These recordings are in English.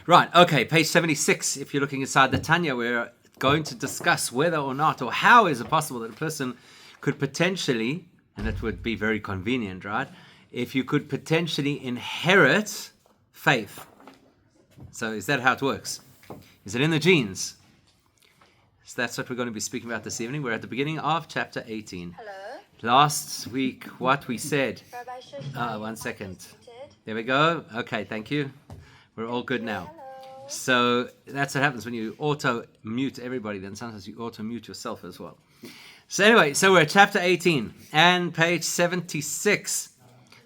Right, okay, page 76. If you're looking inside the Tanya, we're going to discuss whether or not, or how is it possible that a person could potentially, and it would be very convenient, right? If you could potentially inherit faith. So is that how it works? Is it in the genes? So that's what we're going to be speaking about this evening. We're at the beginning of chapter 18. Hello. Last week, what we said. Rabbi Shoshana, 1 second. unmuted. There we go. Okay, thank you. We're all good now. Hello. So that's what happens when you auto-mute everybody. Then sometimes you auto-mute yourself as well. So anyway, so we're at chapter 18 and page 76.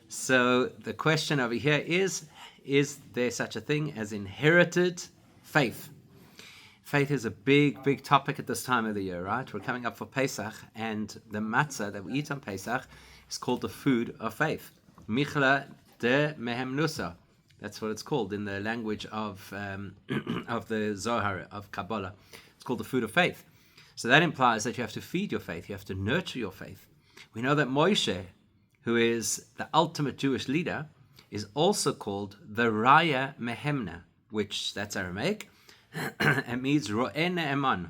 So the question over here is there such a thing as inherited faith? Faith is a big, big topic at this time of the year, right? We're coming up for Pesach, and the matzah that we eat on Pesach is called the food of faith. Michla de mehemnusa. That's what it's called in the language of the Zohar, of Kabbalah. It's called the food of faith. So that implies that you have to feed your faith. You have to nurture your faith. We know that Moshe, who is the ultimate Jewish leader, is also called the Raya Mehemna, which that's Aramaic. It means Ro'eh Ne'eman.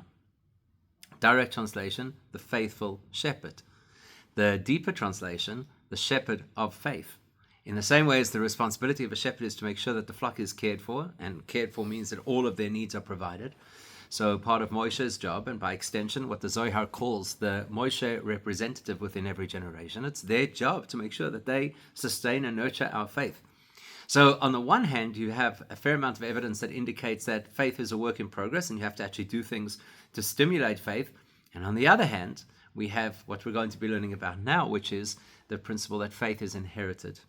Direct translation, the faithful shepherd. The deeper translation, the shepherd of faith. In the same way as the responsibility of a shepherd is to make sure that the flock is cared for, and cared for means that all of their needs are provided. So part of Moshe's job, and by extension what the Zohar calls the Moshe representative within every generation, it's their job to make sure that they sustain and nurture our faith. So on the one hand, you have a fair amount of evidence that indicates that faith is a work in progress and you have to actually do things to stimulate faith. And on the other hand, we have what we're going to be learning about now, which is the principle that faith is inherited.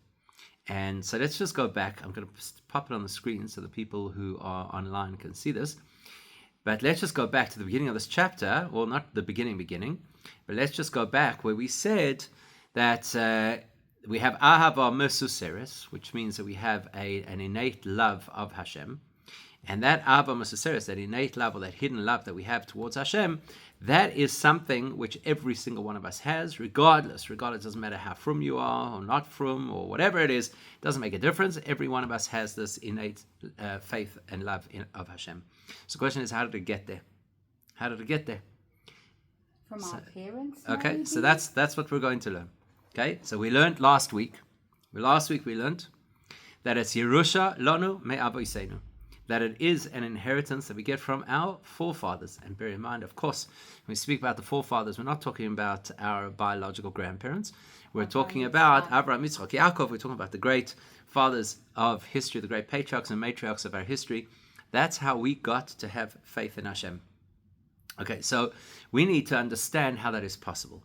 And so let's just go back. I'm going to pop it on the screen so the people who are online can see this. But let's just go back to the beginning of this chapter, well, not the beginning, but let's just go back where we said that we have ahava mesuseres, which means that we have an innate love of Hashem. And that ahava mesuseres, that innate love or that hidden love that we have towards Hashem, that is something which every single one of us has, regardless, doesn't matter how frum you are or not frum or whatever it is, doesn't make a difference. Every one of us has this innate faith and love of Hashem. So the question is, how did it get there? How did it get there? From our parents? Okay, maybe? so that's what we're going to learn. Okay, so we learned last week. Last week we learned that it's Yerusha Lanu Me'avoseinu, that it is an inheritance that we get from our forefathers. And bear in mind, of course, when we speak about the forefathers, we're not talking about our biological grandparents. We're talking about Avraham, Yitzchak, Yaakov. We're talking about the great fathers of history, the great patriarchs and matriarchs of our history. That's how we got to have faith in Hashem. Okay, so we need to understand how that is possible.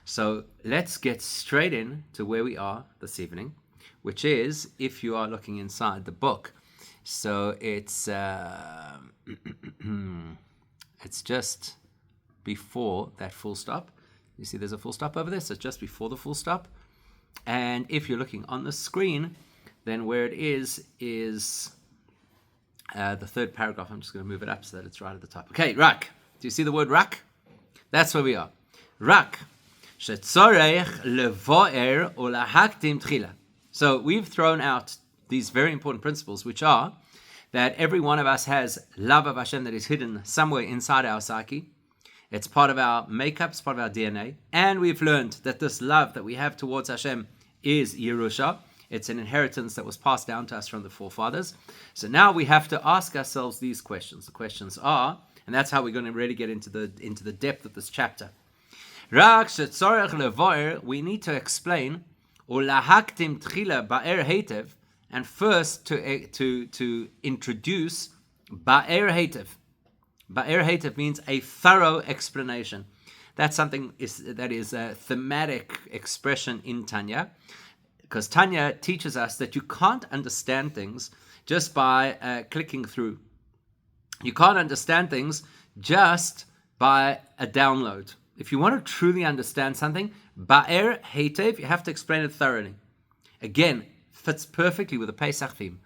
So let's get straight in to where we are this evening, which is, if you are looking inside the book, so it's it's just before that full stop. You see there's a full stop over there, so it's just before the full stop. And if you're looking on the screen, then where it is the third paragraph. I'm just going to move it up so that it's right at the top. Okay, rak. Do you see the word rak? That's where we are. Rak. So we've thrown out these very important principles, which are that every one of us has love of Hashem that is hidden somewhere inside our psyche. It's part of our makeup, it's part of our DNA. And we've learned that this love that we have towards Hashem is Yerusha. It's an inheritance that was passed down to us from the forefathers. So now we have to ask ourselves these questions. The questions are, and that's how we're going to really get into the depth of this chapter. We need to explain and first to introduce ba'er hetev. Ba'er hetev means a thorough explanation. That's something that is a thematic expression in Tanya, because Tanya teaches us that you can't understand things just by clicking through. You can't understand things just by a download. If you want to truly understand something, ba'er hetev, you have to explain it thoroughly. Again, fits perfectly with the Pesach theme,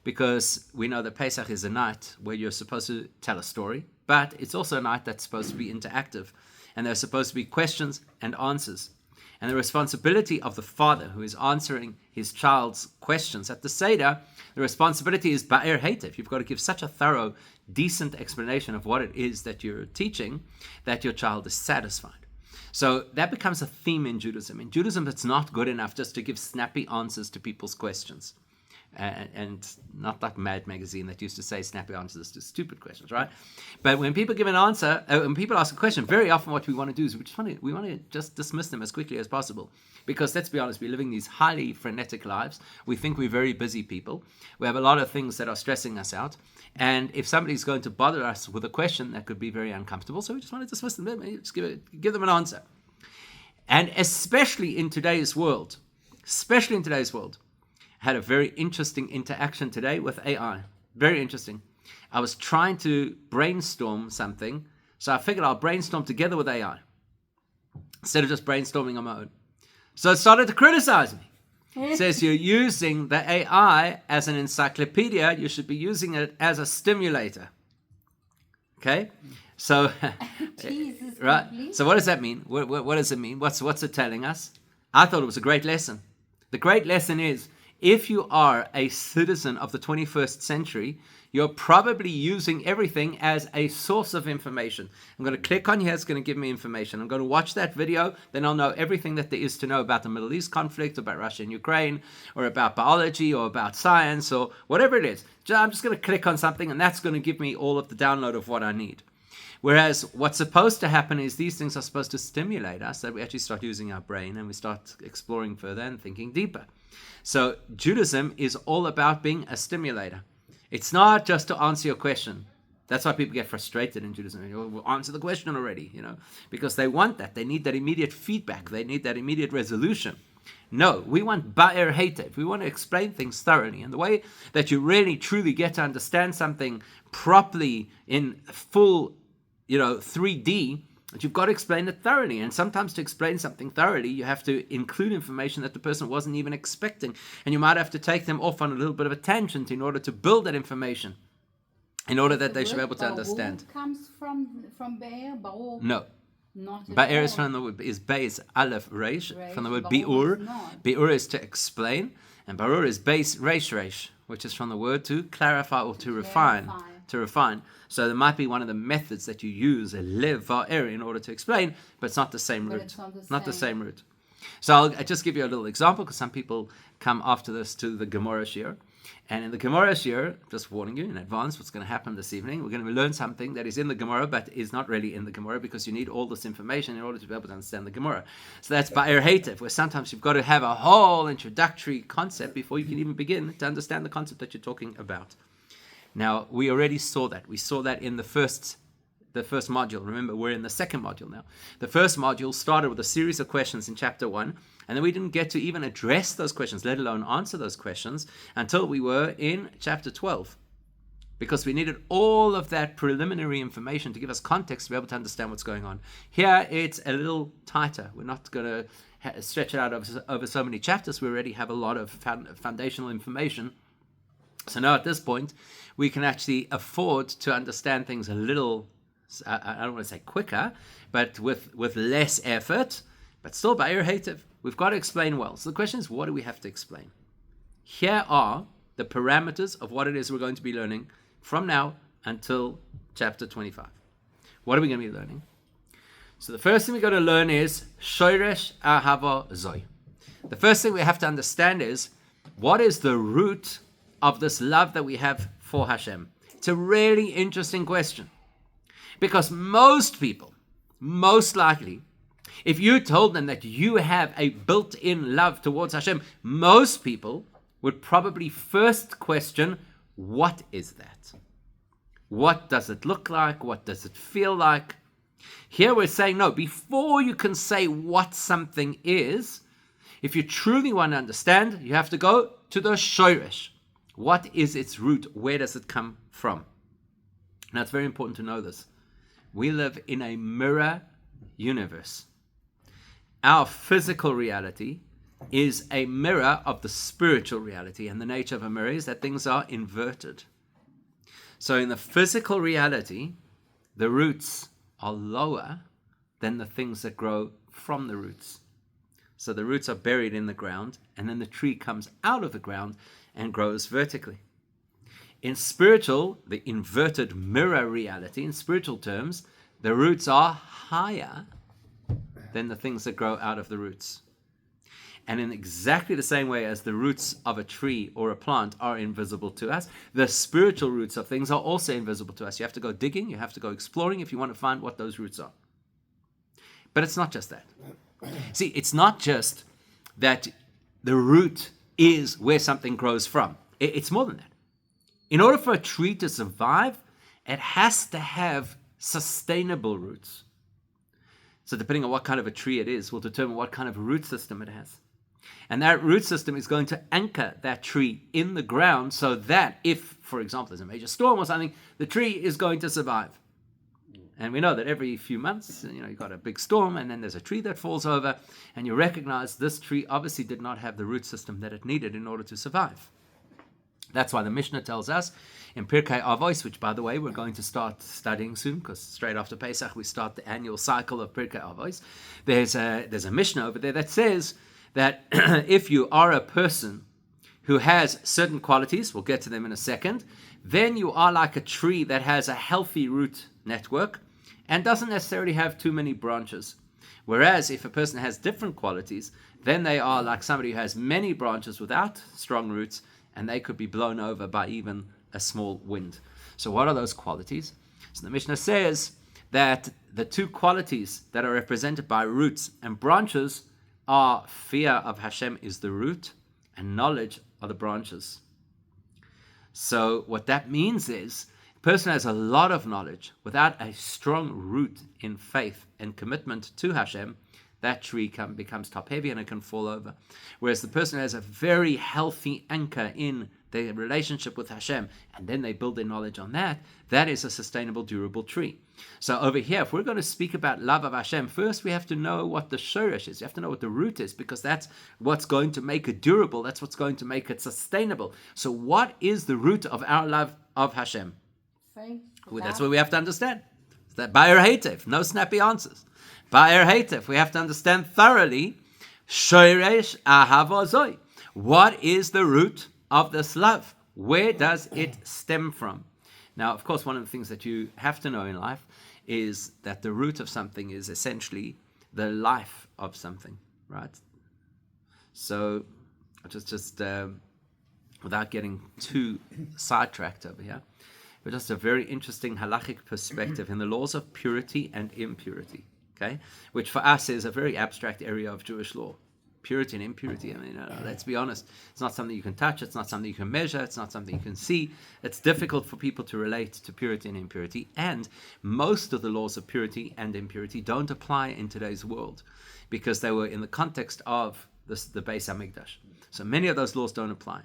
because we know that Pesach is a night where you're supposed to tell a story, but it's also a night that's supposed to be interactive, and there's supposed to be questions and answers. And the responsibility of the father who is answering his child's questions at the Seder, the responsibility is ba'er heitev. You've got to give such a thorough, decent explanation of what it is that you're teaching that your child is satisfied. So that becomes a theme in Judaism. In Judaism, it's not good enough just to give snappy answers to people's questions. And not like Mad Magazine that used to say snappy answers to stupid questions, right? But when people give an answer, when people ask a question, very often what we want to do is we want to just dismiss them as quickly as possible. Because let's be honest, we're living these highly frenetic lives. We think we're very busy people. We have a lot of things that are stressing us out. And if somebody's going to bother us with a question, that could be very uncomfortable. So we just want to dismiss them. Just give them an answer. And especially in today's world, had a very interesting interaction today with AI. Very interesting. I was trying to brainstorm something, so I figured I'll brainstorm together with AI instead of just brainstorming on my own. So it started to criticize me. It says you're using the AI as an encyclopedia. You should be using it as a stimulator. Okay? So, Jesus, right. please. So what does that mean? What does it mean? What's it telling us? I thought it was a great lesson. The great lesson is, if you are a citizen of the 21st century, you're probably using everything as a source of information. I'm going to click on here, it's going to give me information. I'm going to watch that video, then I'll know everything that there is to know about the Middle East conflict, about Russia and Ukraine, or about biology, or about science, or whatever it is. I'm just going to click on something, and that's going to give me all of the download of what I need. Whereas what's supposed to happen is these things are supposed to stimulate us, that we actually start using our brain and we start exploring further and thinking deeper. So Judaism is all about being a stimulator. It's not just to answer your question. That's why people get frustrated in Judaism. We'll answer the question already, because they want that. They need that immediate feedback. They need that immediate resolution. No, we want ba'er heitev. We want to explain things thoroughly. And the way that you really, truly get to understand something properly in full 3D, but you've got to explain it thoroughly. And sometimes to explain something thoroughly, you have to include information that the person wasn't even expecting. And you might have to take them off on a little bit of a tangent in order to build that information, in order that they should be able to understand. Comes from Be'er? Barur? No. Not at Ba'er all. is from the word, is Aleph Reish, from the word Barur bi'ur. is not. Bi'ur is to explain, and Barur is base Reish, which is from the word to clarify or to refine. To refine. So there might be one of the methods that you use, a lev va'er, in order to explain, but it's not the same root. It's not the same root. So I'll just give you a little example, because some people come after this to the Gemara Shir. And in the Gemara Shir, just warning you in advance what's going to happen this evening, we're going to learn something that is in the Gemara, but is not really in the Gemara, because you need all this information in order to be able to understand the Gemara. So that's ba'er heitev, where sometimes you've got to have a whole introductory concept before you can even begin to understand the concept that you're talking about. Now, we already saw that. We saw that in the first module. Remember, we're in the second module now. The first module started with a series of questions in chapter 1, and then we didn't get to even address those questions, let alone answer those questions, until we were in chapter 12. Because we needed all of that preliminary information to give us context to be able to understand what's going on. Here, it's a little tighter. We're not going to stretch it out over so many chapters. We already have a lot of foundational information. So now at this point, we can actually afford to understand things a little, I don't want to say quicker, but with less effort, but still ba'er heitev. We've got to explain well. So the question is, what do we have to explain? Here are the parameters of what it is we're going to be learning from now until chapter 25. What are we going to be learning? So the first thing we're going to learn is shoresh ahava zoi. The first thing we have to understand is, what is the root of this love that we have for Hashem? It's a really interesting question. Because most people, most likely, if you told them that you have a built-in love towards Hashem, most people would probably first question, what is that? What does it look like? What does it feel like? Here we're saying, no, before you can say what something is, if you truly want to understand, you have to go to the shoresh. What is its root? Where does it come from? Now, it's very important to know this. We live in a mirror universe. Our physical reality is a mirror of the spiritual reality, and the nature of a mirror is that things are inverted. So in the physical reality, the roots are lower than the things that grow from the roots. So the roots are buried in the ground, and then the tree comes out of the ground and grows vertically. In spiritual, the inverted mirror reality, in spiritual terms, the roots are higher than the things that grow out of the roots. And in exactly the same way as the roots of a tree or a plant are invisible to us, the spiritual roots of things are also invisible to us. You have to go digging, you have to go exploring if you want to find what those roots are. But it's not just that. See, it's not just that the root is where something grows from. It's more than that. In order for a tree to survive, it has to have sustainable roots. So depending on what kind of a tree it is will determine what kind of root system it has. And that root system is going to anchor that tree in the ground so that if, for example, there's a major storm or something, the tree is going to survive. And we know that every few months, you've got a big storm and then there's a tree that falls over and you recognize this tree obviously did not have the root system that it needed in order to survive. That's why the Mishnah tells us in Pirkei Avos, which, by the way, we're going to start studying soon, because straight after Pesach we start the annual cycle of Pirkei Avos. There's a Mishnah over there that says that if you are a person who has certain qualities, we'll get to them in a second, then you are like a tree that has a healthy root network and doesn't necessarily have too many branches. Whereas if a person has different qualities, then they are like somebody who has many branches without strong roots, and they could be blown over by even a small wind. So what are those qualities? So the Mishnah says that the two qualities that are represented by roots and branches are fear of Hashem is the root and knowledge are the branches. So what that means is a person has a lot of knowledge without a strong root in faith and commitment to Hashem, that tree becomes top heavy and it can fall over. Whereas the person has a very healthy anchor in their relationship with Hashem, and then they build their knowledge on that, that is a sustainable, durable tree. So over here, if we're going to speak about love of Hashem, first we have to know what the shoresh is. You have to know what the root is, because that's what's going to make it durable. That's what's going to make it sustainable. So what is the root of our love of Hashem? Faith. Well, that's what we have to understand. It's that Ba'er Heitev, no snappy answers. Ba'er Heitev, we have to understand thoroughly, shoresh ahava zoi. What is the root of this love? Where does it stem from? Now, of course, one of the things that you have to know in life is that the root of something is essentially the life of something, right? So, just without getting too sidetracked over here, but just a very interesting halachic perspective in the laws of purity and impurity, okay? Which for us is a very abstract area of Jewish law. Purity and impurity, I mean, let's be honest, it's not something you can touch, it's not something you can measure, it's not something you can see. It's difficult for people to relate to purity and impurity, and most of the laws of purity and impurity don't apply in today's world because they were in the context of the Beis HaMikdash. So many of those laws don't apply.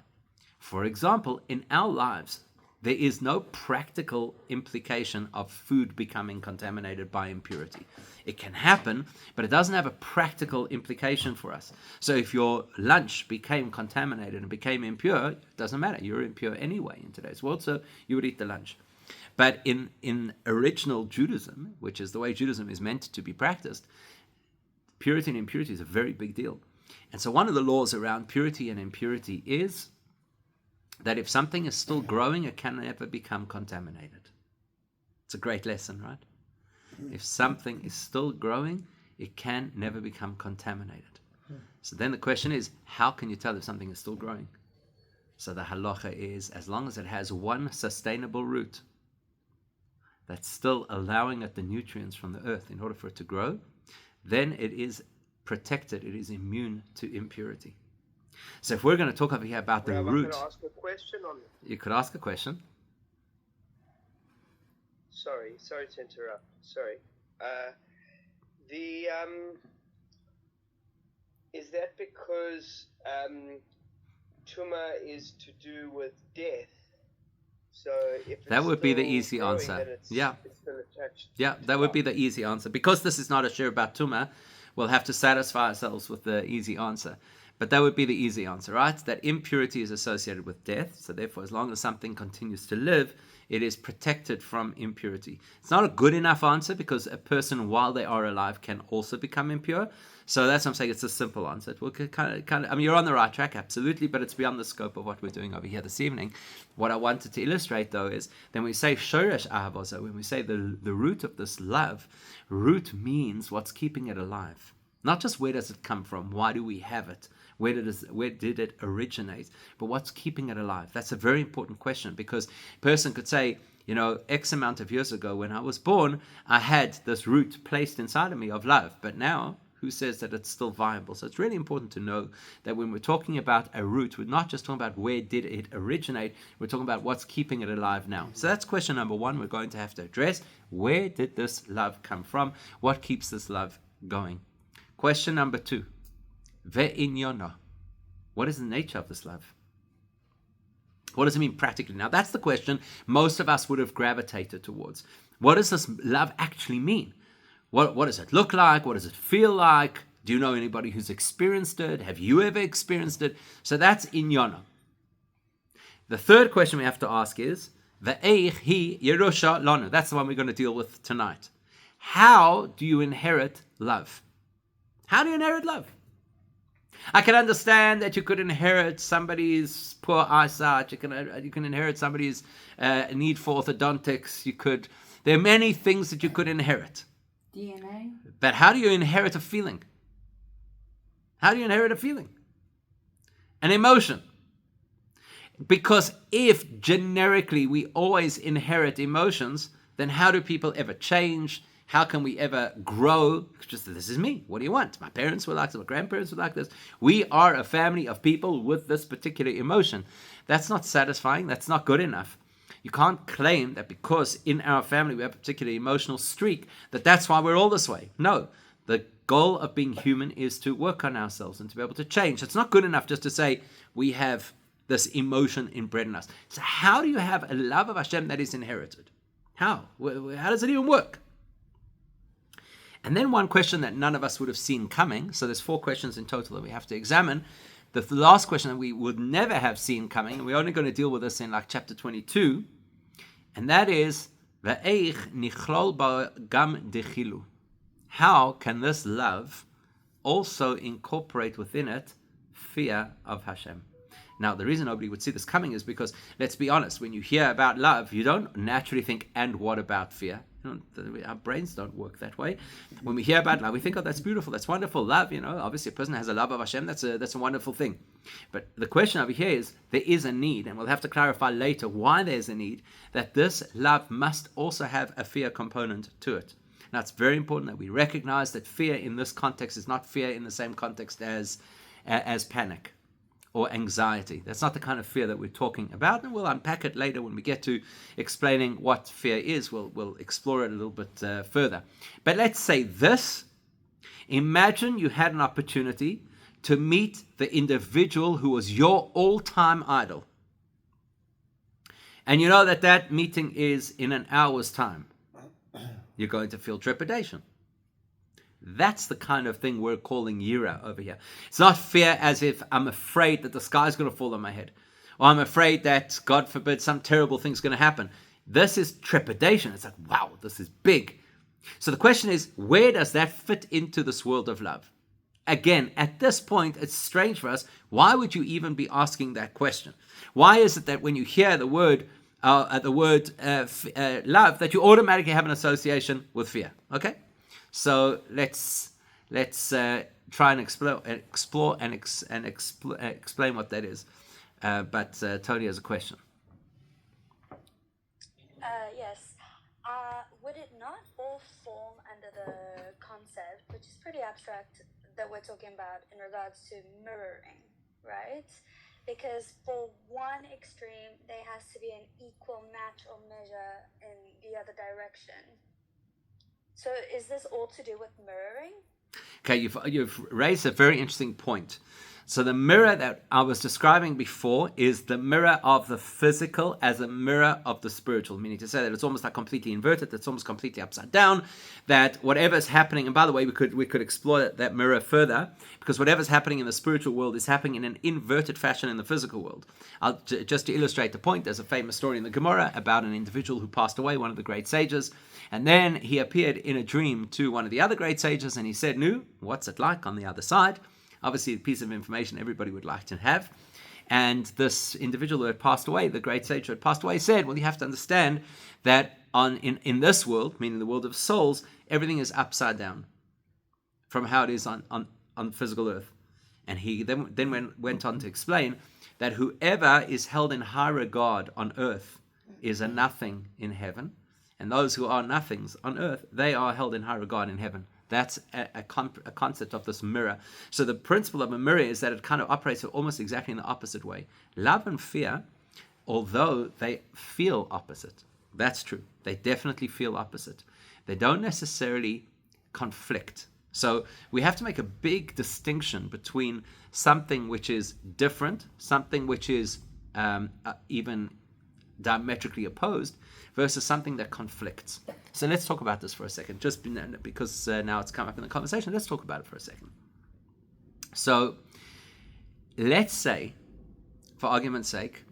For example, in our lives, there is no practical implication of food becoming contaminated by impurity. It can happen, but it doesn't have a practical implication for us. So if your lunch became contaminated and became impure, it doesn't matter. You're impure anyway in today's world, so you would eat the lunch. But in original Judaism, which is the way Judaism is meant to be practiced, purity and impurity is a very big deal. And so one of the laws around purity and impurity is that if something is still growing, it can never become contaminated. It's a great lesson, right? If something is still growing, it can never become contaminated. So then the question is, how can you tell if something is still growing? So the halacha is, as long as it has one sustainable root that's still allowing it the nutrients from the earth in order for it to grow, then it is protected, it is immune to impurity. So if we're going to talk over here about the root... Can I ask a question on it? You could ask a question. Sorry to interrupt. Sorry. Is that because Tuma is to do with death? So if that would be the still easy growing, answer. then it's still attached. Yeah, that would be the easy answer. Because this is not a shir about Tuma, we'll have to satisfy ourselves with the easy answer. But that would be the easy answer, right? That impurity is associated with death. So therefore, as long as something continues to live, it is protected from impurity. It's not a good enough answer because a person, while they are alive, can also become impure. So that's what I'm saying. It's a simple answer. It will I mean, you're on the right track, absolutely, but it's beyond the scope of what we're doing over here this evening. What I wanted to illustrate, though, is then we say shoresh ahavosa, when we say the root of this love, root means what's keeping it alive. Not just where does it come from, why do we have it, where did it originate, but what's keeping it alive? That's a very important question, because a person could say, you know, X amount of years ago when I was born, I had this root placed inside of me of love, but now, who says that it's still viable? So it's really important to know that when we're talking about a root, we're not just talking about where did it originate, we're talking about what's keeping it alive now. So that's question number one we're going to have to address. Where did this love come from? What keeps this love going? Question number two, ve'inyono. What is the nature of this love? What does it mean practically? Now that's the question most of us would have gravitated towards. What does this love actually mean? What does it look like? What does it feel like? Do you know anybody who's experienced it? Have you ever experienced it? So that's inyono. The third question we have to ask is, ve'eich hi yerusha lanu. That's the one we're going to deal with tonight. How do you inherit love? How do you inherit love? I can understand that you could inherit somebody's poor eyesight. You can inherit somebody's need for orthodontics. There are many things that you could inherit. DNA. But how do you inherit a feeling? How do you inherit a feeling? An emotion. Because if generically we always inherit emotions, then how do people ever change? How can we ever grow? Just this is me. What do you want? My parents were like this. My grandparents were like this. We are a family of people with this particular emotion. That's not satisfying. That's not good enough. You can't claim that because in our family we have a particular emotional streak, that's why we're all this way. No. The goal of being human is to work on ourselves and to be able to change. It's not good enough just to say we have this emotion inbred in us. So how do you have a love of Hashem that is inherited? How? How does it even work? And then one question that none of us would have seen coming. So there's 4 questions in total that we have to examine. The last question that we would never have seen coming, and we're only going to deal with this in like chapter 22, and that is, Va'eich nichlol ba gam dechilu. How can this love also incorporate within it fear of Hashem? Now, the reason nobody would see this coming is because, let's be honest, when you hear about love, you don't naturally think, and what about fear? Our brains don't work that way. When we hear about love, we think, oh, that's beautiful, that's wonderful. Love, obviously a person has a love of Hashem, that's a wonderful thing. But the question over here is, there is a need, and we'll have to clarify later why there's a need, that this love must also have a fear component to it. Now, it's very important that we recognize that fear in this context is not fear in the same context as panic or anxiety. That's not the kind of fear that we're talking about, and we'll unpack it later when we get to explaining what fear is. We'll explore it a little bit further. But let's say this. Imagine you had an opportunity to meet the individual who was your all-time idol. And you know that meeting is in an hour's time. You're going to feel trepidation. That's the kind of thing we're calling yira over here. It's not fear as if I'm afraid that the sky's going to fall on my head, or I'm afraid that, God forbid, some terrible thing's going to happen. This is trepidation. It's like, wow, this is big. So the question is, where does that fit into this world of love? Again, at this point, it's strange for us. Why would you even be asking that question? Why is it that when you hear the word love, that you automatically have an association with fear? Okay? So let's try and explore and explain what that is. But Tony has a question. Yes. Would it not all fall under the concept, which is pretty abstract, that we're talking about in regards to mirroring, right? Because for one extreme, there has to be an equal match or measure in the other direction. So is this all to do with mirroring? Okay, you've raised a very interesting point. So the mirror that I was describing before is the mirror of the physical as a mirror of the spiritual, meaning to say that it's almost like completely inverted, it's almost completely upside down, that whatever's happening, and by the way, we could explore that mirror further, because whatever's happening in the spiritual world is happening in an inverted fashion in the physical world. Just to illustrate the point, there's a famous story in the Gemara about an individual who passed away, one of the great sages, and then he appeared in a dream to one of the other great sages, and he said, "Nu, what's it like on the other side?" Obviously, a piece of information everybody would like to have. And this individual who had passed away, the great sage who had passed away, said, well, you have to understand that in this world, meaning the world of souls, everything is upside down from how it is on physical earth. And he then went on to explain that whoever is held in high regard on earth is a nothing in heaven. And those who are nothings on earth, they are held in high regard in heaven. That's a concept of this mirror. So the principle of a mirror is that it kind of operates almost exactly in the opposite way. Love and fear, although they feel opposite, that's true. They definitely feel opposite. They don't necessarily conflict. So we have to make a big distinction between something which is different, something which is even diametrically opposed, versus something that conflicts. So let's talk about this for a second, just because now it's come up in the conversation. Let's talk about it for a second. So let's say, for argument's sake,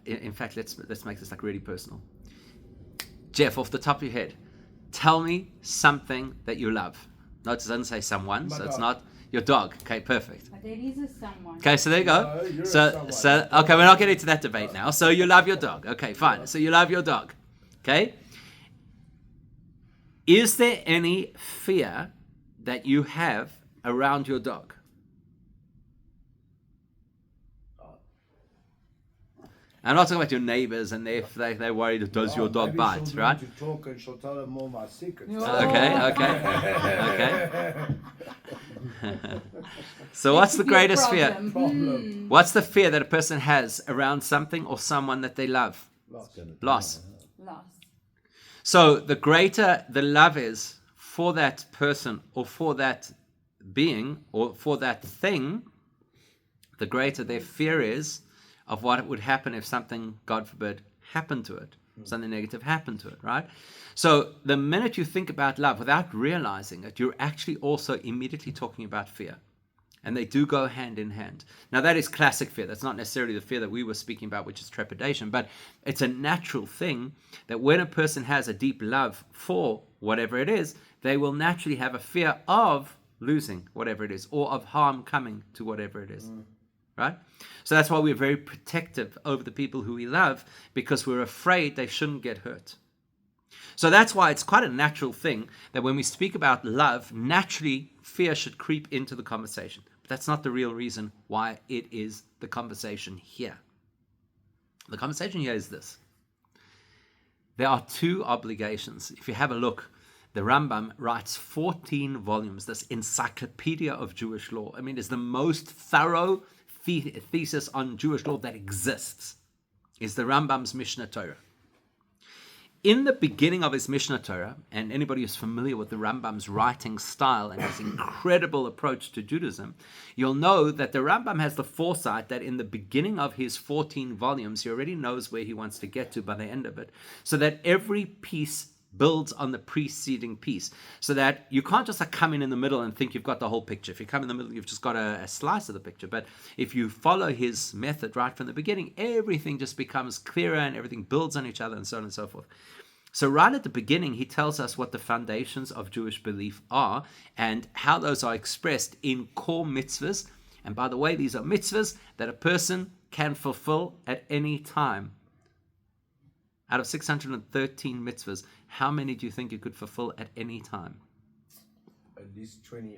in fact, let's make this like really personal. Jeff, off the top of your head, tell me something that you love. Notice it doesn't say someone, so it's not your dog. Okay, perfect. But there is a someone. Okay, so there you go. So okay, we're not getting to that debate now. So you love your dog. Okay, fine. So you love your dog. Okay. Is there any fear that you have around your dog? I'm not talking about your neighbors and if they're worried, does your dog bite, right? To talk and she'll tell them all my secrets. Okay. So what's the greatest fear? What's the fear that a person has around something or someone that they love? Loss. So the greater the love is for that person or for that being or for that thing, the greater their fear is of what would happen if something, God forbid, happened to it. Something negative happened to it, right? So the minute you think about love without realizing it, you're actually also immediately talking about fear. And they do go hand in hand. Now that is classic fear. That's not necessarily the fear that we were speaking about, which is trepidation, but it's a natural thing that when a person has a deep love for whatever it is, they will naturally have a fear of losing whatever it is or of harm coming to whatever it is. Right? So that's why we're very protective over the people who we love, because we're afraid they shouldn't get hurt. So that's why it's quite a natural thing that when we speak about love, naturally fear should creep into the conversation. But that's not the real reason why it is the conversation here. The conversation here is this. There are two obligations. If you have a look, the Rambam writes 14 volumes, this encyclopedia of Jewish law. I mean, it's the most thorough thesis on Jewish law that exists, is the Rambam's Mishnah Torah. In the beginning of his Mishnah Torah, and anybody who's familiar with the Rambam's writing style and his incredible approach to Judaism, you'll know that the Rambam has the foresight that in the beginning of his 14 volumes, he already knows where he wants to get to by the end of it, so that every piece builds on the preceding piece, so that you can't just like come in the middle and think you've got the whole picture. If you come in the middle, you've just got a slice of the picture. But if you follow his method right from the beginning, everything just becomes clearer and everything builds on each other and so on and so forth. So right at the beginning, he tells us what the foundations of Jewish belief are and how those are expressed in core mitzvahs. And by the way, these are mitzvahs that a person can fulfill at any time. Out of 613 mitzvahs, how many do you think you could fulfill at any time? At least 20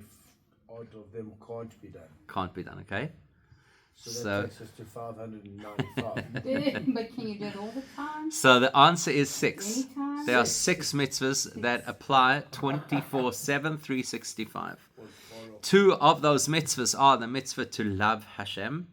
odd of them can't be done. Can't be done, okay? So that takes us to 595. But can you do it all the time? So the answer is 6. Anytime? There are 6 mitzvahs that apply 24/7, 365. 2 of those mitzvahs are the mitzvah to love Hashem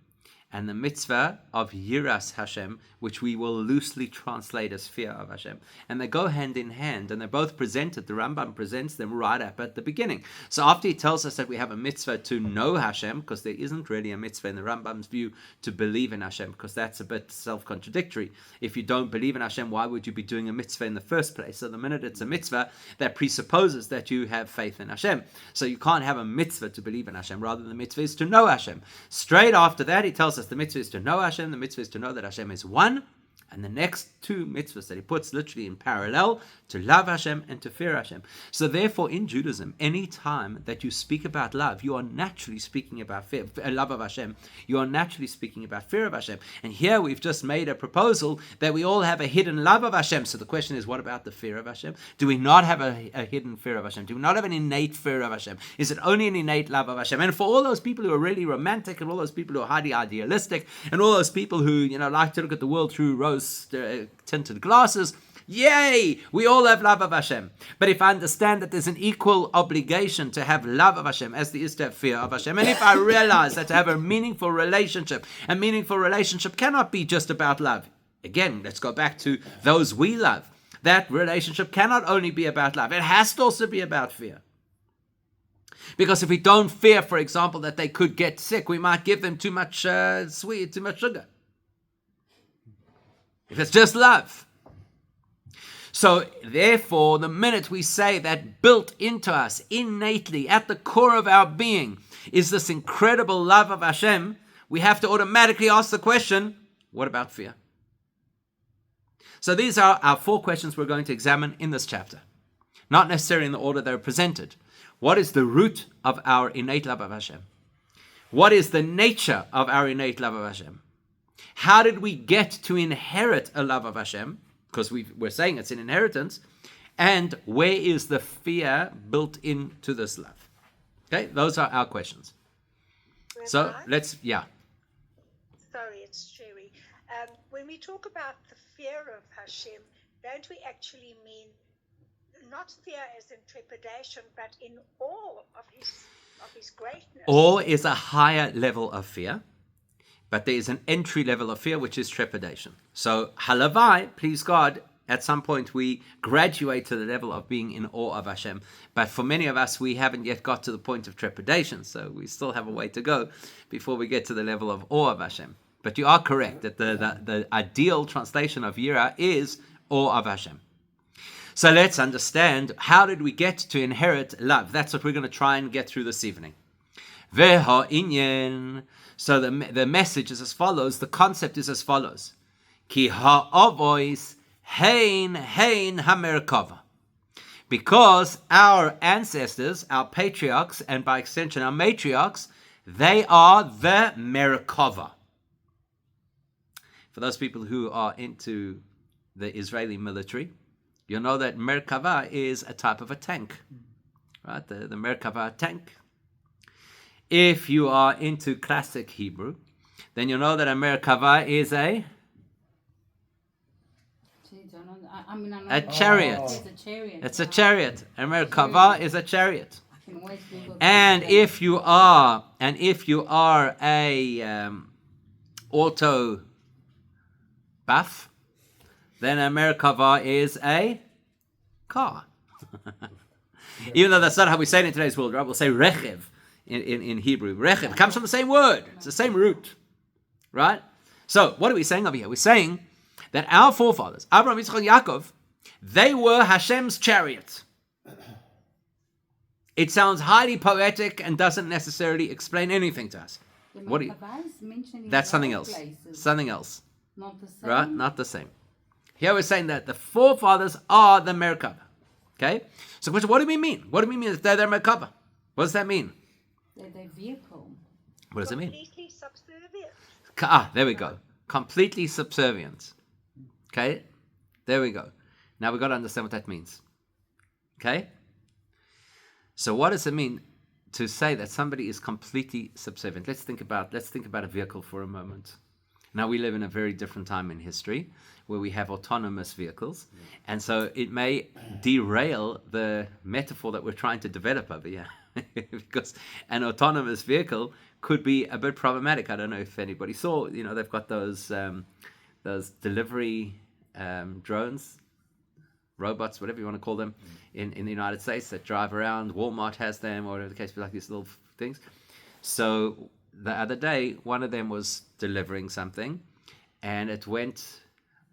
and the mitzvah of Yiras Hashem, which we will loosely translate as fear of Hashem. And they go hand in hand, and they're both presented. The Rambam presents them right up at the beginning. So after he tells us that we have a mitzvah to know Hashem, because there isn't really a mitzvah in the Rambam's view to believe in Hashem, because that's a bit self-contradictory. If you don't believe in Hashem, why would you be doing a mitzvah in the first place? So the minute it's a mitzvah, that presupposes that you have faith in Hashem. So you can't have a mitzvah to believe in Hashem. Rather, the mitzvah is to know Hashem. Straight after that, he tells us the mitzvah is to know Hashem, the mitzvah is to know that Hashem is one, and the next two mitzvahs that he puts literally in parallel, to love Hashem and to fear Hashem. So therefore, in Judaism, any time that you speak about love, you are naturally speaking about fear, love of Hashem. You are naturally speaking about fear of Hashem. And here we've just made a proposal that we all have a hidden love of Hashem. So the question is, what about the fear of Hashem? Do we not have a hidden fear of Hashem? Do we not have an innate fear of Hashem? Is it only an innate love of Hashem? And for all those people who are really romantic, and all those people who are highly idealistic, and all those people who, like to look at the world through rose-tinted glasses, yay, we all have love of Hashem. But if I understand that there's an equal obligation to have love of Hashem as there is to have fear of Hashem, and if I realize that to have a meaningful relationship cannot be just about love. Again, let's go back to those we love. That relationship cannot only be about love. It has to also be about fear. Because if we don't fear, for example, that they could get sick, we might give them too much sweet, too much sugar. If it's just love. So, therefore, the minute we say that built into us, innately, at the core of our being, is this incredible love of Hashem, we have to automatically ask the question, what about fear? So these are our 4 questions we're going to examine in this chapter. Not necessarily in the order they're presented. What is the root of our innate love of Hashem? What is the nature of our innate love of Hashem? How did we get to inherit a love of Hashem? Because we're saying it's an inheritance. And where is the fear built into this love? Okay, those are our questions. So let's, Sorry, it's Sherry. When we talk about the fear of Hashem, don't we actually mean not fear as in trepidation, but in awe of his greatness? Awe is a higher level of fear. But there is an entry level of fear, which is trepidation. So, halavai, please God, at some point we graduate to the level of being in awe of Hashem. But for many of us, we haven't yet got to the point of trepidation. So we still have a way to go before we get to the level of awe of Hashem. But you are correct that the ideal translation of yira is awe of Hashem. So let's understand, how did we get to inherit love? That's what we're going to try and get through this evening. Veha inyan. So the message is as follows. The concept is as follows. Ki ha'avois hein hamerkava. Because our ancestors, our patriarchs, and by extension our matriarchs, they are the Merkava. For those people who are into the Israeli military, you'll know that Merkava is a type of a tank. Right? The Merkava tank. If you are into classic Hebrew, then you know that a Merkava is a chariot. It's a chariot. It's a chariot. A Merkava is a chariot. And if you are a auto buff, then a Merkava is a car. Even though that's not how we say it in today's world, right? We'll say rechev. In Hebrew. Rechev comes from the same word. It's the same root. Right? So, what are we saying over here? We're saying that our forefathers, Abraham, Yitzchak, and Yaakov, they were Hashem's chariot. It sounds highly poetic and doesn't necessarily explain anything to us. That's something else. Something else. Not the same. Right? Not the same. Here we're saying that the forefathers are the Merkava. Okay? So, what do we mean? What do we mean that they're Merkava? What does that mean? They're their vehicle. What does it mean? Completely subservient. There we go. Completely subservient. Okay? There we go. Now we've got to understand what that means. Okay? So what does it mean to say that somebody is completely subservient? Let's think about a vehicle for a moment. Now we live in a very different time in history where we have autonomous vehicles, and so it may derail the metaphor that we're trying to develop over here. Because an autonomous vehicle could be a bit problematic. I don't know if anybody saw, they've got those delivery drones, robots, whatever you want to call them, in the United States that drive around. Walmart has them, or whatever the case be, like these little things. So the other day, one of them was delivering something, and it went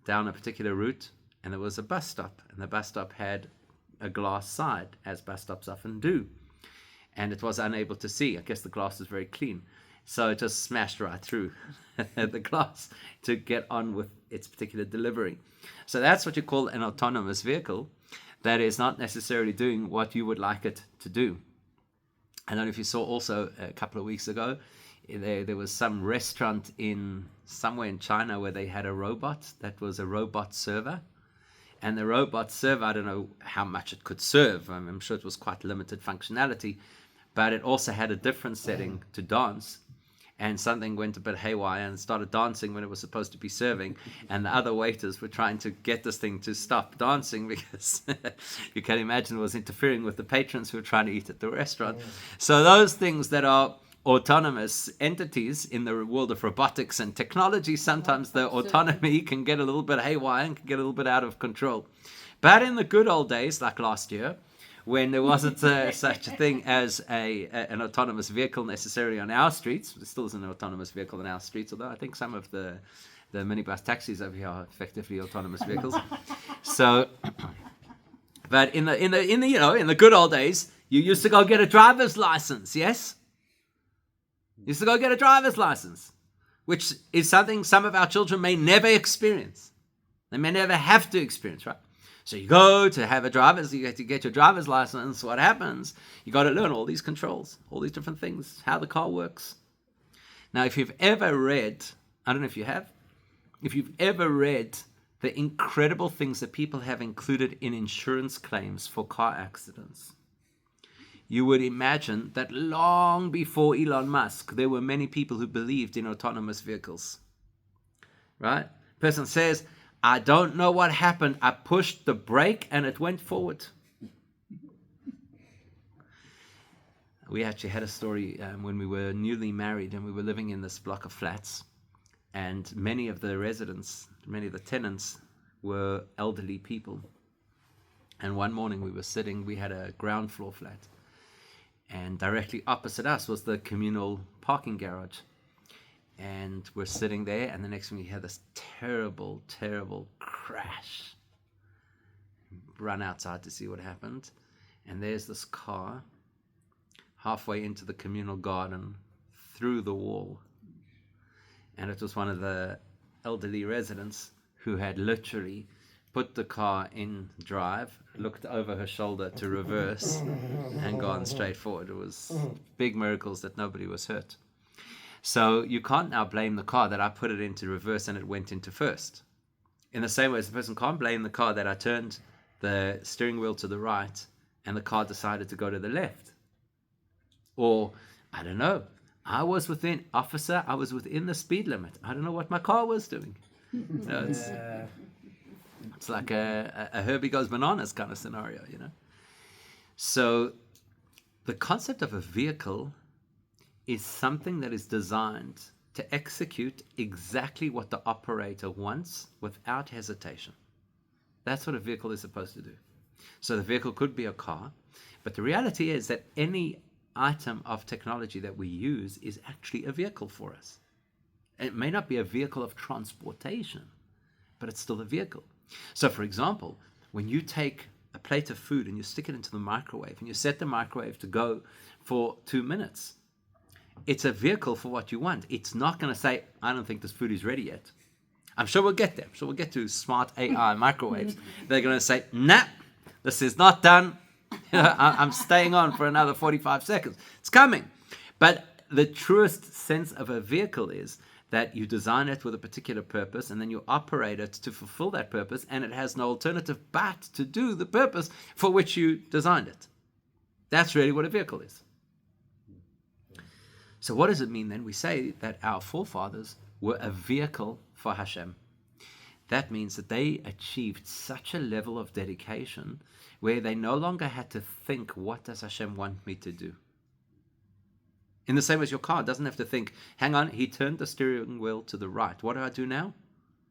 down a particular route, and there was a bus stop, and the bus stop had a glass side, as bus stops often do, and it was unable to see. I guess the glass is very clean, so it just smashed right through the glass to get on with its particular delivery. So that's what you call an autonomous vehicle that is not necessarily doing what you would like it to do. I don't know if you saw also a couple of weeks ago, there was some restaurant somewhere in China where they had a robot that was a robot server. And the robot server, I don't know how much it could serve. I'm sure it was quite limited functionality, but it also had a different setting to dance. And something went a bit haywire and started dancing when it was supposed to be serving. And the other waiters were trying to get this thing to stop dancing because you can imagine it was interfering with the patrons who were trying to eat at the restaurant. So those things that are autonomous entities in the world of robotics and technology, sometimes the autonomy can get a little bit haywire and can get a little bit out of control. But in the good old days, like last year, when there wasn't such a thing as an autonomous vehicle necessarily on our streets, there still is an autonomous vehicle on our streets, although I think some of the minibus taxis over here are effectively autonomous vehicles. So, but in the good old days, you used to go get a driver's license, yes? You used to go get a driver's license, which is something some of our children may never experience. They may never have to experience, right? So you go to have you get to get your driver's license. What happens? You got to learn all these controls, all these different things, how the car works. Now, if you've ever read, I don't know if you have, if you've ever read the incredible things that people have included in insurance claims for car accidents, you would imagine that long before Elon Musk, there were many people who believed in autonomous vehicles. Right? Person says, I don't know what happened. I pushed the brake and it went forward. We actually had a story when we were newly married and we were living in this block of flats. And many of the tenants were elderly people. And one morning we had a ground floor flat. And directly opposite us was the communal parking garage. And we're sitting there, and the next thing we hear this terrible, terrible crash. Run outside to see what happened. And there's this car halfway into the communal garden through the wall. And it was one of the elderly residents who had literally put the car in drive, looked over her shoulder to reverse, and gone straight forward. It was big miracles that nobody was hurt. So you can't now blame the car that I put it into reverse and it went into first. In the same way as the person can't blame the car that I turned the steering wheel to the right and the car decided to go to the left. Or, I don't know, I was within the speed limit. I don't know what my car was doing. It's like a Herbie Goes Bananas kind of scenario, So the concept of a vehicle is something that is designed to execute exactly what the operator wants without hesitation. That's what a vehicle is supposed to do. So the vehicle could be a car, but the reality is that any item of technology that we use is actually a vehicle for us. And it may not be a vehicle of transportation, but it's still a vehicle. So for example, when you take a plate of food and you stick it into the microwave and you set the microwave to go for 2 minutes, it's a vehicle for what you want. It's not going to say, I don't think this food is ready yet. I'm sure we'll get there. I'm sure we'll get to smart AI microwaves. They're going to say, nah, this is not done. I'm staying on for another 45 seconds. It's coming. But the truest sense of a vehicle is that you design it with a particular purpose and then you operate it to fulfill that purpose, and it has no alternative but to do the purpose for which you designed it. That's really what a vehicle is. So what does it mean then? We say that our forefathers were a vehicle for Hashem. That means that they achieved such a level of dedication where they no longer had to think, what does Hashem want me to do? In the same way as your car doesn't have to think, hang on, he turned the steering wheel to the right. What do I do now?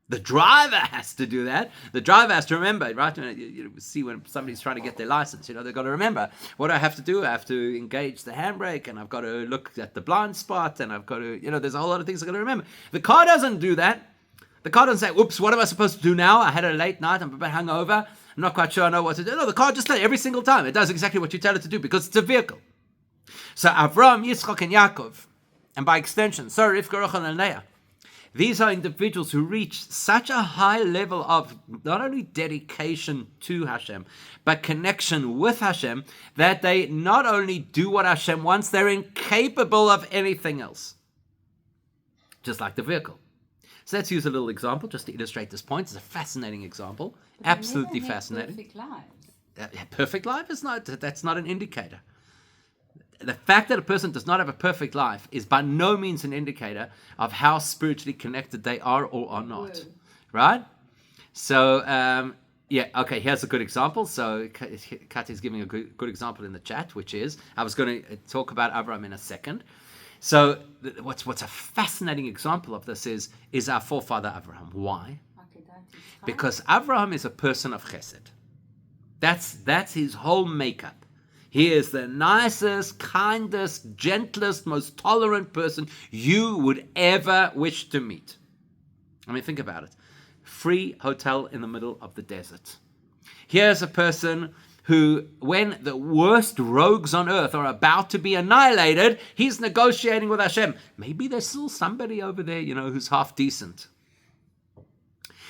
The driver has to do that. The driver has to remember, right? You see when somebody's trying to get their license, they've got to remember, what do I have to do? I have to engage the handbrake, and I've got to look at the blind spot, and I've got to, there's a whole lot of things I've got to remember. The car doesn't do that. The car doesn't say, oops, what am I supposed to do now? I had a late night, I'm a bit hungover, I'm not quite sure I know what to do. No, the car just does every single time. It does exactly what you tell it to do because it's a vehicle. So Avram, Yitzchak, and Yaakov, and by extension, Sarah, Rivka, Rachel, and Leah, these are individuals who reach such a high level of not only dedication to Hashem, but connection with Hashem, that they not only do what Hashem wants, they're incapable of anything else. Just like the vehicle. So let's use a little example just to illustrate this point. It's a fascinating example. But Absolutely they never had fascinating. Perfect lives. Perfect life is that's not an indicator. The fact that a person does not have a perfect life is by no means an indicator of how spiritually connected they are or are not. Word. Right? So, okay, here's a good example. So, Kat is giving a good example in the chat, which is, I was going to talk about Abraham in a second. So, what's a fascinating example of this is our forefather Abraham. Why? Okay, that is fine. Because Abraham is a person of chesed. That's his whole makeup. He is the nicest, kindest, gentlest, most tolerant person you would ever wish to meet. I mean, think about it. Free hotel in the middle of the desert. Here's a person who, when the worst rogues on earth are about to be annihilated, he's negotiating with Hashem. Maybe there's still somebody over there, who's half decent.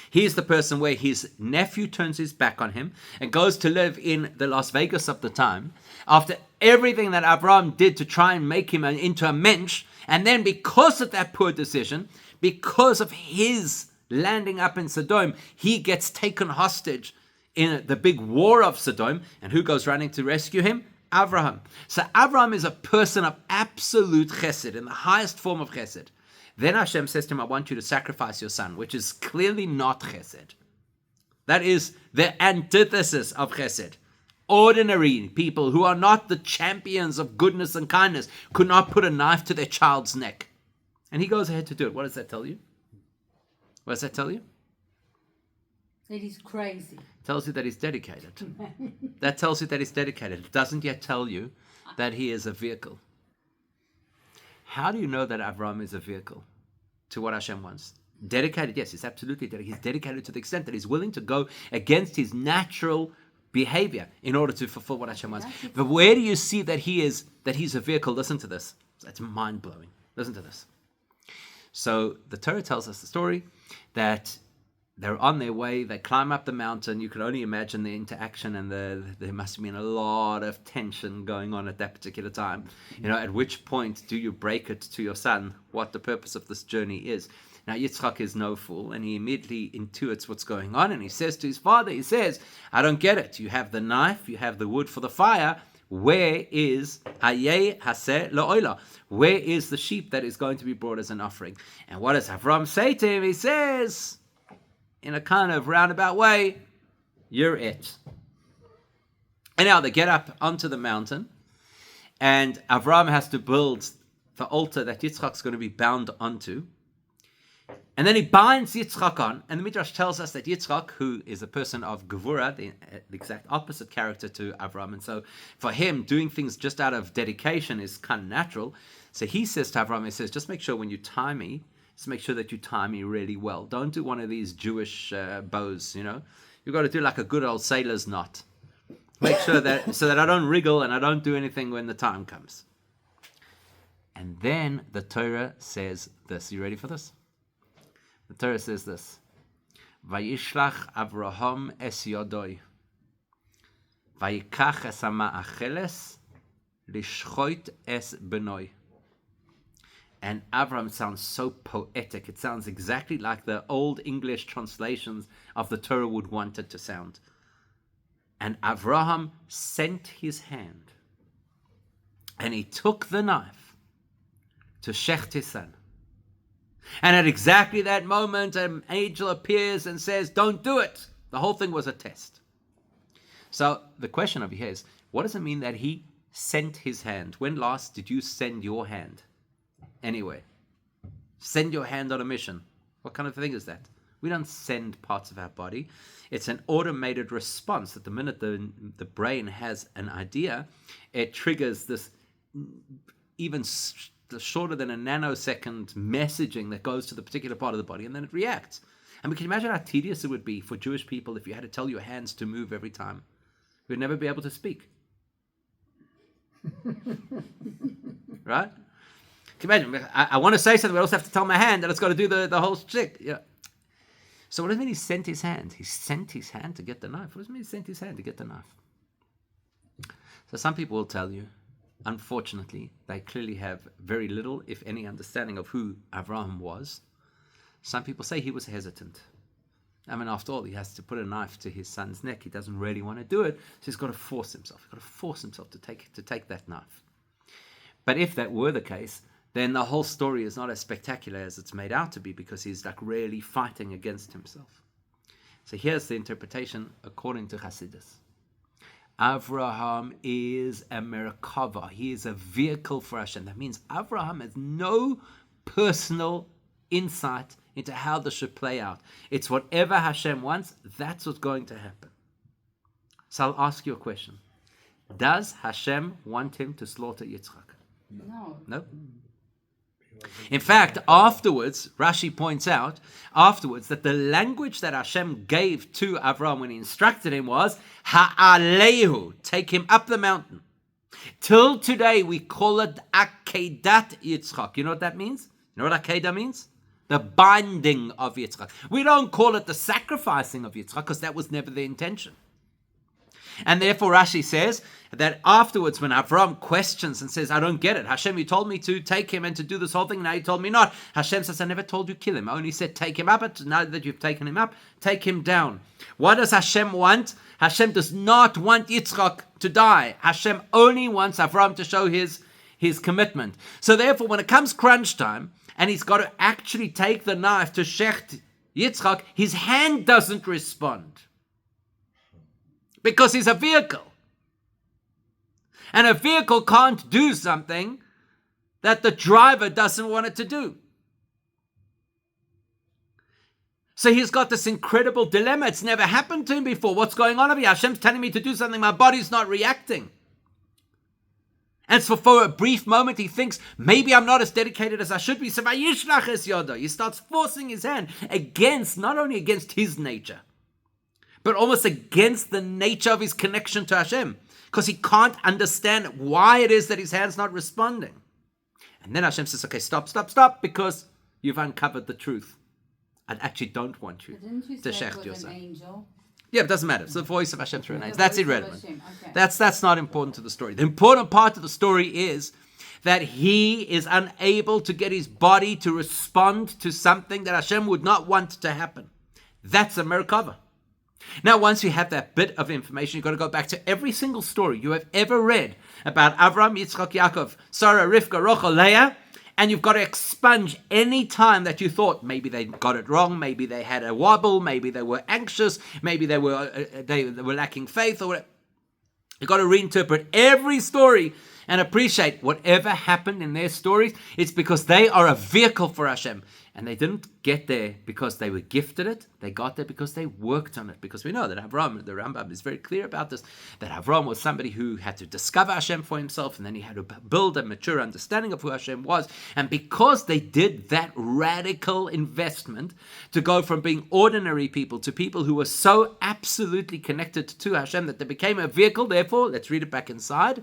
He's the person where his nephew turns his back on him and goes to live in the Las Vegas of the time after everything that Abraham did to try and make him into a mensch. And then because of that poor decision, because of his landing up in Sodom, he gets taken hostage in the big war of Sodom. And who goes running to rescue him? Abraham. So Abraham is a person of absolute chesed, in the highest form of chesed. Then Hashem says to him, I want you to sacrifice your son, which is clearly not chesed. That is the antithesis of chesed. Ordinary people who are not the champions of goodness and kindness could not put a knife to their child's neck. And he goes ahead to do it. What does that tell you? What does that tell you? That is crazy. It tells you that he's dedicated. That tells you that he's dedicated. It doesn't yet tell you that he is a vehicle. How do you know that Avraham is a vehicle to what Hashem wants? Dedicated, yes, he's absolutely dedicated. He's dedicated to the extent that he's willing to go against his natural behavior in order to fulfill what Hashem wants. But where do you see that he's a vehicle? Listen to this. That's mind-blowing. Listen to this. So the Torah tells us the story that they're on their way, they climb up the mountain. You can only imagine the interaction, and there must have been a lot of tension going on at that particular time. At which point do you break it to your son what the purpose of this journey is? Now, Yitzchak is no fool, and he immediately intuits what's going on, and he says to his father, I don't get it. You have the knife, you have the wood for the fire. Where is Hayeh Haseh La'oila? Where is the sheep that is going to be brought as an offering? And what does Avram say to him? He says, in a kind of roundabout way, you're it. And now they get up onto the mountain, and Avram has to build the altar that Yitzchak's going to be bound onto. And then he binds Yitzchak on, and the Midrash tells us that Yitzchak, who is a person of Gevurah, the exact opposite character to Avram, and so for him, doing things just out of dedication is kind of natural. So he says to Avram, just make sure when you tie me, just make sure that you tie me really well. Don't do one of these Jewish bows, You've got to do like a good old sailor's knot. Make sure that, so that I don't wriggle and I don't do anything when the time comes. And then the Torah says this. You ready for this? The Torah says this. Vayishlach Avraham es yodoi. Vayikach es ha'ma'acheles lishchoit es benoi. And Avram sounds so poetic. It sounds exactly like the old English translations of the Torah would want it to sound. And Avraham sent his hand, and he took the knife to shecht his son. And at exactly that moment, an angel appears and says, don't do it. The whole thing was a test. So the question over here is, what does it mean that he sent his hand? When last did you send your hand? Anyway, send your hand on a mission. What kind of thing is that? We don't send parts of our body. It's an automated response that the minute the brain has an idea, it triggers this even shorter than a nanosecond messaging that goes to the particular part of the body, and then it reacts. And we can imagine how tedious it would be for Jewish people if you had to tell your hands to move every time. We'd never be able to speak. Right? Can you imagine? I want to say something, but I also have to tell my hand that it's got to do the whole shtick. Yeah. So what does it mean he sent his hand? He sent his hand to get the knife. What does it mean he sent his hand to get the knife? So some people will tell you, unfortunately, they clearly have very little, if any, understanding of who Avraham was. Some people say he was hesitant. I mean, after all, he has to put a knife to his son's neck. He doesn't really want to do it, so he's got to force himself. He's got to force himself to take that knife. But if that were the case, then the whole story is not as spectacular as it's made out to be, because he's like really fighting against himself. So here's the interpretation according to Hasidus. Avraham is a Merkava. He is a vehicle for Hashem. That means Avraham has no personal insight into how this should play out. It's whatever Hashem wants, that's what's going to happen. So I'll ask you a question. Does Hashem want him to slaughter Yitzchak? No. No? In fact, afterwards, Rashi points out, that the language that Hashem gave to Avraham when he instructed him was, Ha'alehu, take him up the mountain. Till today, we call it Akedat Yitzchak. You know what that means? You know what Akedah means? The binding of Yitzchak. We don't call it the sacrificing of Yitzchak, because that was never the intention. And therefore Rashi says that afterwards, when Avram questions and says, I don't get it. Hashem, you told me to take him and to do this whole thing. Now you told me not. Hashem says, I never told you kill him. I only said take him up. But now that you've taken him up, take him down. What does Hashem want? Hashem does not want Yitzchak to die. Hashem only wants Avram to show his commitment. So therefore, when it comes crunch time, and he's got to actually take the knife to shecht Yitzchak, his hand doesn't respond. Because he's a vehicle. And a vehicle can't do something that the driver doesn't want it to do. So he's got this incredible dilemma. It's never happened to him before. What's going on over here? Hashem's telling me to do something. My body's not reacting. And so for a brief moment, he thinks, maybe I'm not as dedicated as I should be. So vayishlach es yodo. He starts forcing his hand not only against his nature, but almost against the nature of his connection to Hashem, because he can't understand why it is that his hand's not responding. And then Hashem says, okay, stop, because you've uncovered the truth. I actually don't want you to shecht yourself. An angel? Yeah, it doesn't matter. It's the voice of Hashem through an angel. That's irrelevant. Okay. That's not important to the story. The important part of the story is that he is unable to get his body to respond to something that Hashem would not want to happen. That's a Merkava. Now, once you have that bit of information, you've got to go back to every single story you have ever read about Avram, Yitzchak, Yaakov, Sarah, Rivka, Rachel, Leah, and you've got to expunge any time that you thought maybe they got it wrong, maybe they had a wobble, maybe they were anxious, maybe they were lacking faith, or whatever. You've got to reinterpret every story and appreciate whatever happened in their stories. It's because they are a vehicle for Hashem. And they didn't get there because they were gifted it. They got there because they worked on it. Because we know that Avraham, the Rambam is very clear about this, that Avraham was somebody who had to discover Hashem for himself, and then he had to build a mature understanding of who Hashem was. And because they did that radical investment to go from being ordinary people to people who were so absolutely connected to Hashem that they became a vehicle, therefore, let's read it back inside.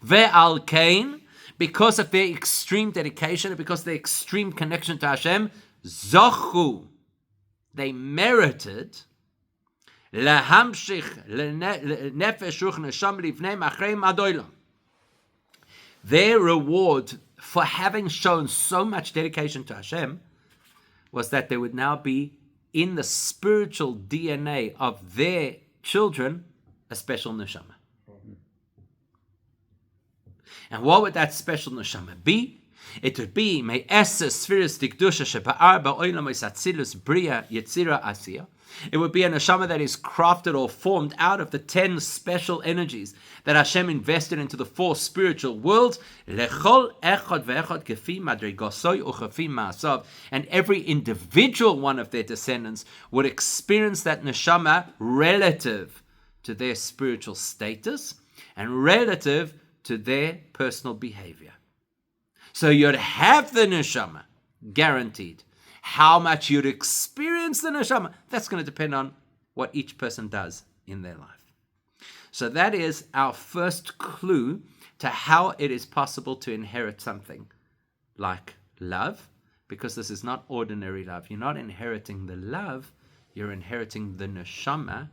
Ve'al kain, because of their extreme dedication and because of their extreme connection to Hashem, zochu, they merited lehamshich nefesh ruch neshama livnei machrei adolam. Their reward for having shown so much dedication to Hashem was that they would now be in the spiritual DNA of their children a special neshama. And what would that special neshama be? It would be me'eser spheres dikdusha sheba'ar ba'olam esatzilus bria yetzira asiya. It would be a neshama that is crafted or formed out of the 10 special energies that Hashem invested into the 4 spiritual worlds. Lechol echad ve'echad kefi madrigosoi uchefi ma'asav. And every individual one of their descendants would experience that neshama relative to their spiritual status and relative to their personal behavior. So you'd have the neshama, guaranteed. How much you'd experience the neshama, that's going to depend on what each person does in their life. So that is our first clue to how it is possible to inherit something like love, because this is not ordinary love. You're not inheriting the love, you're inheriting the neshama,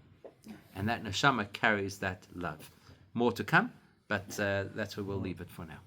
and that neshama carries that love. More to come, but that's where we'll leave it for now.